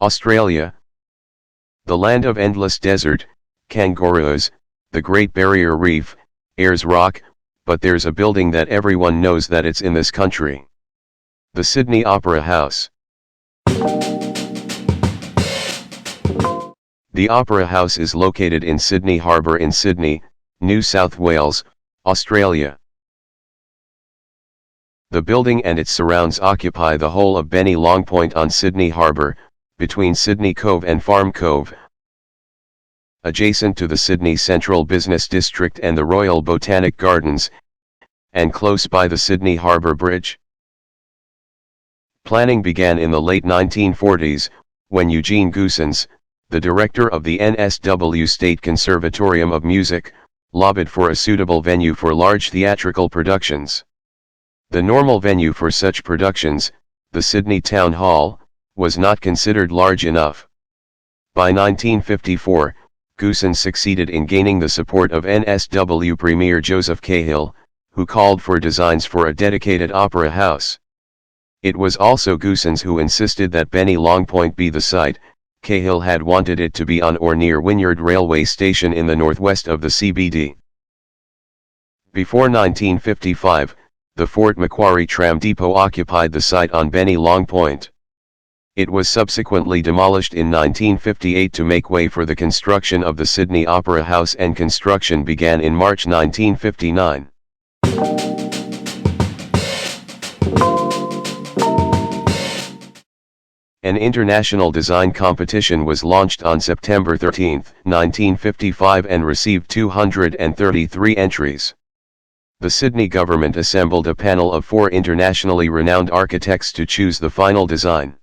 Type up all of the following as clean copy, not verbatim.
Australia. The land of endless desert, kangaroos, the Great Barrier Reef, Ayers Rock, but there's a building that everyone knows that it's in this country. The Sydney Opera House. The Opera House is located in Sydney Harbour in Sydney, New South Wales, Australia. The building and its surrounds occupy the whole of Benny Long Point on Sydney Harbour, between Sydney Cove and Farm Cove, adjacent to the Sydney Central Business District and the Royal Botanic Gardens, and close by the Sydney Harbour Bridge. Planning began in the late 1940s, when Eugene Goossens, the director of the NSW State Conservatorium of Music, lobbied for a suitable venue for large theatrical productions. The normal venue for such productions, the Sydney Town Hall, was not considered large enough. By 1954, Goossens succeeded in gaining the support of NSW Premier Joseph Cahill, who called for designs for a dedicated opera house. It was also Goossens who insisted that Benny Long Point be the site. Cahill had wanted it to be on or near Wynyard Railway Station in the northwest of the CBD. Before 1955, the Fort Macquarie Tram Depot occupied the site on Benny Long Point. It was subsequently demolished in 1958 to make way for the construction of the Sydney Opera House, and construction began in March 1959. An international design competition was launched on September 13, 1955 and received 233 entries. The Sydney government assembled a panel of 4 internationally renowned architects to choose the final design.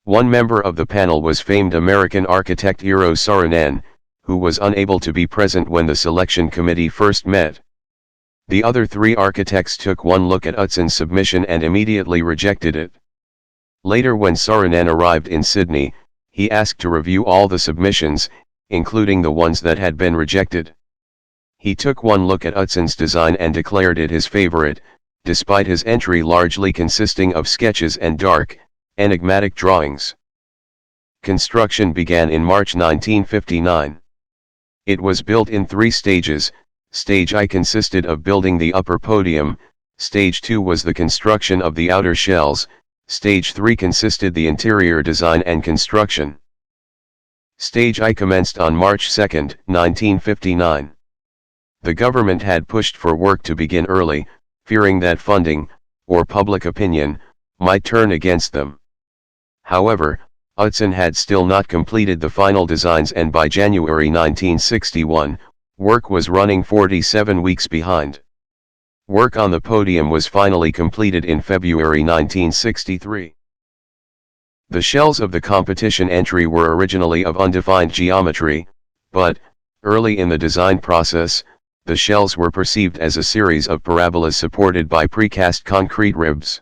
One member of the panel was famed American architect Eero Saarinen, who was unable to be present when the selection committee first met. The other 3 architects took one look at Utsen's submission and immediately rejected it. Later, when Saarinen arrived in Sydney, he asked to review all the submissions, including the ones that had been rejected. He took one look at Utsen's design and declared it his favorite, despite his entry largely consisting of sketches and dark, enigmatic drawings. Construction began in March 1959. It was built in 3 stages. Stage I consisted of building the upper podium, Stage 2 was the construction of the outer shells, Stage 3 consisted the interior design and construction. Stage I commenced on March 2, 1959. The government had pushed for work to begin early, fearing that funding, or public opinion, might turn against them. However, Utsen had still not completed the final designs, and by January 1961, work was running 47 weeks behind. Work on the podium was finally completed in February 1963. The shells of the competition entry were originally of undefined geometry, but, early in the design process, the shells were perceived as a series of parabolas supported by precast concrete ribs.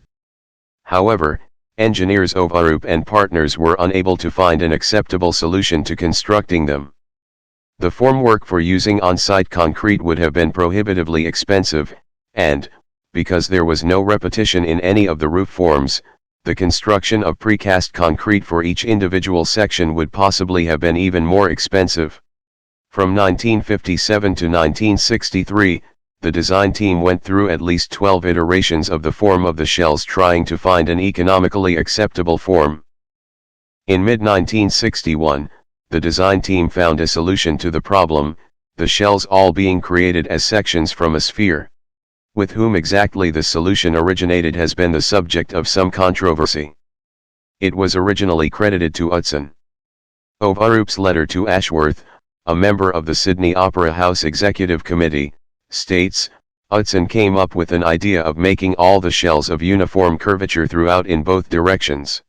However, engineers Ovarup and partners were unable to find an acceptable solution to constructing them. The formwork for using on-site concrete would have been prohibitively expensive, and, because there was no repetition in any of the roof forms, the construction of precast concrete for each individual section would possibly have been even more expensive. From 1957 to 1963, the design team went through at least 12 iterations of the form of the shells, trying to find an economically acceptable form. In mid-1961, the design team found a solution to the problem, the shells all being created as sections from a sphere. With whom exactly the solution originated has been the subject of some controversy. It was originally credited to Utsen. Ovarup's letter to Ashworth, a member of the Sydney Opera House Executive Committee, states, Utsen came up with an idea of making all the shells of uniform curvature throughout in both directions.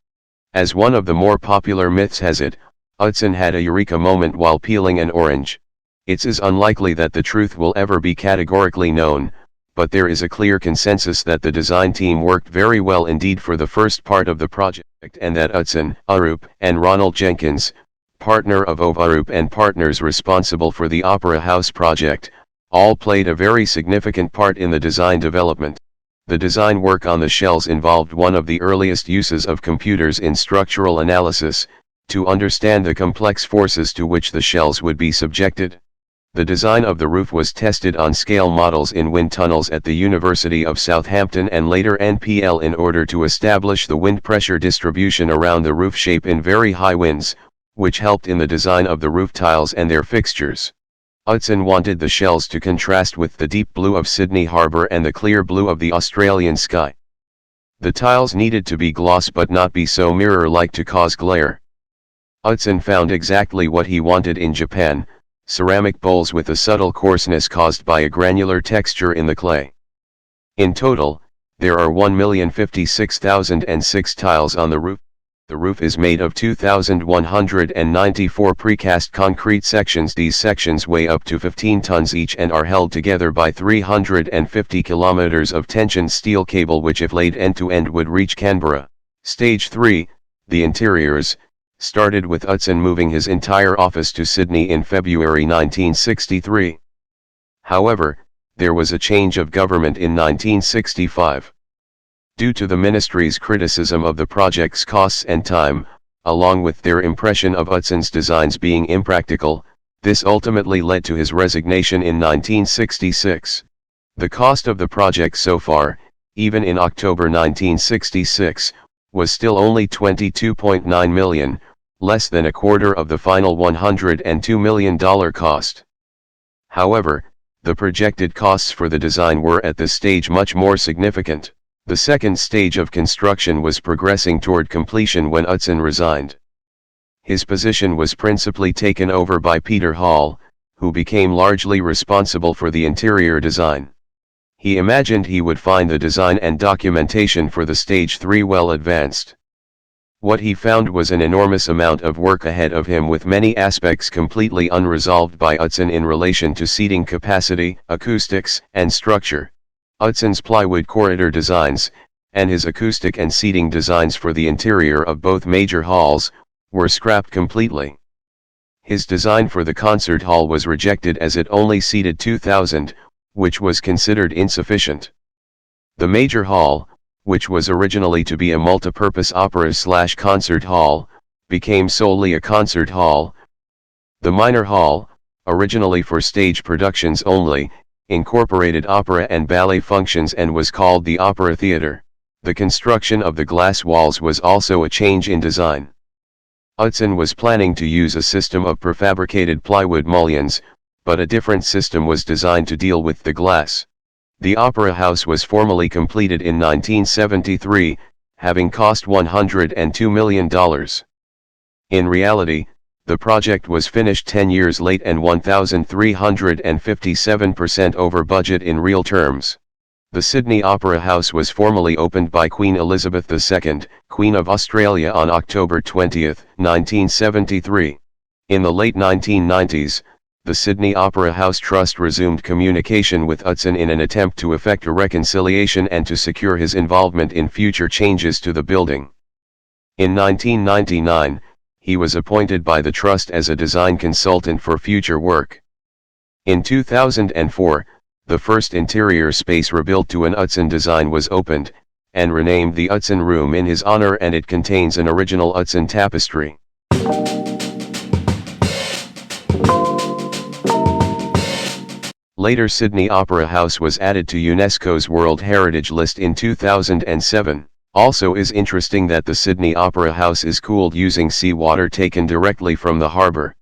As one of the more popular myths has it, Utsen had a eureka moment while peeling an orange. It's unlikely that the truth will ever be categorically known, but there is a clear consensus that the design team worked very well indeed for the first part of the project, and that Utsen, Arup, and Ronald Jenkins, partner of Ovarup and partners responsible for the Opera House project, all played a very significant part in the design development. The design work on the shells involved one of the earliest uses of computers in structural analysis, To understand the complex forces to which the shells would be subjected, the design of the roof was tested on scale models in wind tunnels at the University of Southampton and later NPL in order to establish the wind pressure distribution around the roof shape in very high winds, which helped in the design of the roof tiles and their fixtures. Utzon wanted the shells to contrast with the deep blue of Sydney Harbour and the clear blue of the Australian sky. The tiles needed to be gloss but not be so mirror-like to cause glare. Utzon found exactly what he wanted in Japan: ceramic bowls with a subtle coarseness caused by a granular texture in the clay. In total, there are 1,056,006 tiles on the roof. The roof is made of 2,194 precast concrete sections. These sections weigh up to 15 tons each and are held together by 350 kilometers of tension steel cable, which if laid end to end would reach Canberra. Stage 3, the interiors, started with Utzon moving his entire office to Sydney in February 1963. However, there was a change of government in 1965. Due to the ministry's criticism of the project's costs and time, along with their impression of Utzon's designs being impractical, this ultimately led to his resignation in 1966. The cost of the project so far, even in October 1966, was still only $22.9 million, less than a quarter of the final $102 million cost. However, the projected costs for the design were at this stage much more significant. The second stage of construction was progressing toward completion when Utzon resigned. His position was principally taken over by Peter Hall, who became largely responsible for the interior design. He imagined he would find the design and documentation for the Stage 3 well advanced. What he found was an enormous amount of work ahead of him, with many aspects completely unresolved by Utzon in relation to seating capacity, acoustics, and structure. Utzon's plywood corridor designs, and his acoustic and seating designs for the interior of both major halls, were scrapped completely. His design for the concert hall was rejected as it only seated 2,000, which was considered insufficient. The major hall, which was originally to be a multipurpose opera/concert hall, became solely a concert hall. The minor hall, originally for stage productions only, incorporated opera and ballet functions and was called the Opera Theatre. The construction of the glass walls was also a change in design. Utzon was planning to use a system of prefabricated plywood mullions, but a different system was designed to deal with the glass. The Opera House was formally completed in 1973, having cost $102 million. In reality, the project was finished 10 years late and 1,357% over budget in real terms. The Sydney Opera House was formally opened by Queen Elizabeth II, Queen of Australia, on October 20, 1973. In the late 1990s, the Sydney Opera House Trust resumed communication with Utzon in an attempt to effect a reconciliation and to secure his involvement in future changes to the building. In 1999, he was appointed by the Trust as a design consultant for future work. In 2004, the first interior space rebuilt to an Utzon design was opened, and renamed the Utzon Room in his honor, and it contains an original Utzon tapestry. Later, Sydney Opera House was added to UNESCO's World Heritage List in 2007. Also is interesting that the Sydney Opera House is cooled using seawater taken directly from the harbour.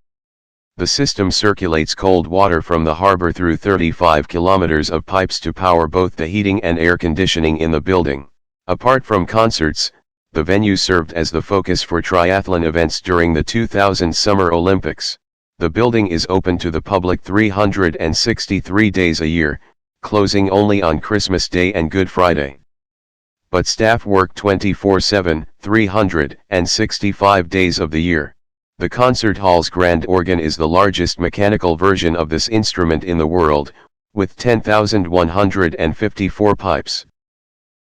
The system circulates cold water from the harbour through 35 kilometers of pipes to power both the heating and air conditioning in the building. Apart from concerts, the venue served as the focus for triathlon events during the 2000 Summer Olympics. The building is open to the public 363 days a year, closing only on Christmas Day and Good Friday. But staff work 24/7, 365 days of the year. The concert hall's grand organ is the largest mechanical version of this instrument in the world, with 10,154 pipes.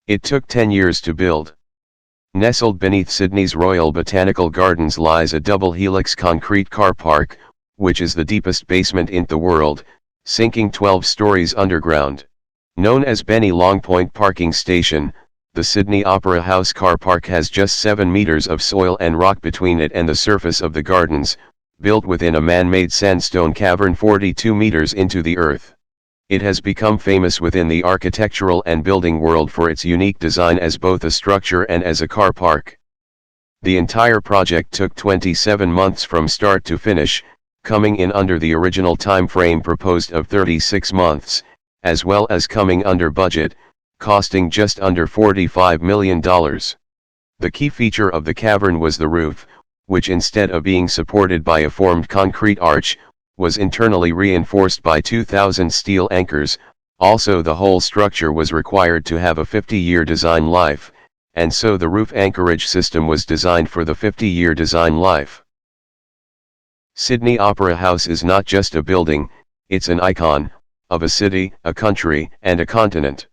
It took 10 years to build. Nestled beneath Sydney's Royal Botanical Gardens lies a double helix concrete car park, which is the deepest basement in the world, sinking 12 stories underground. Known as Benny Longpoint Parking Station, The Sydney Opera House car park has just 7 meters of soil and rock between it and the surface of the gardens, built within a man-made sandstone cavern 42 meters into the earth. It has become famous within the architectural and building world for its unique design as both a structure and as a car park. The entire project took 27 months from start to finish, coming in under the original time frame proposed of 36 months, as well as coming under budget, costing just under $45 million. The key feature of the cavern was the roof, which instead of being supported by a formed concrete arch, was internally reinforced by 2,000 steel anchors. Also, the whole structure was required to have a 50-year design life, and so the roof anchorage system was designed for the 50-year design life. Sydney Opera House is not just a building, it's an icon of a city, a country, and a continent.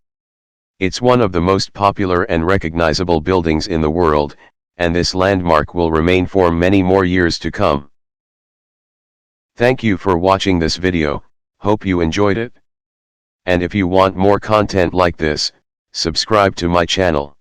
It's one of the most popular and recognizable buildings in the world, and this landmark will remain for many more years to come. Thank you for watching this video, hope you enjoyed it. And if you want more content like this, subscribe to my channel.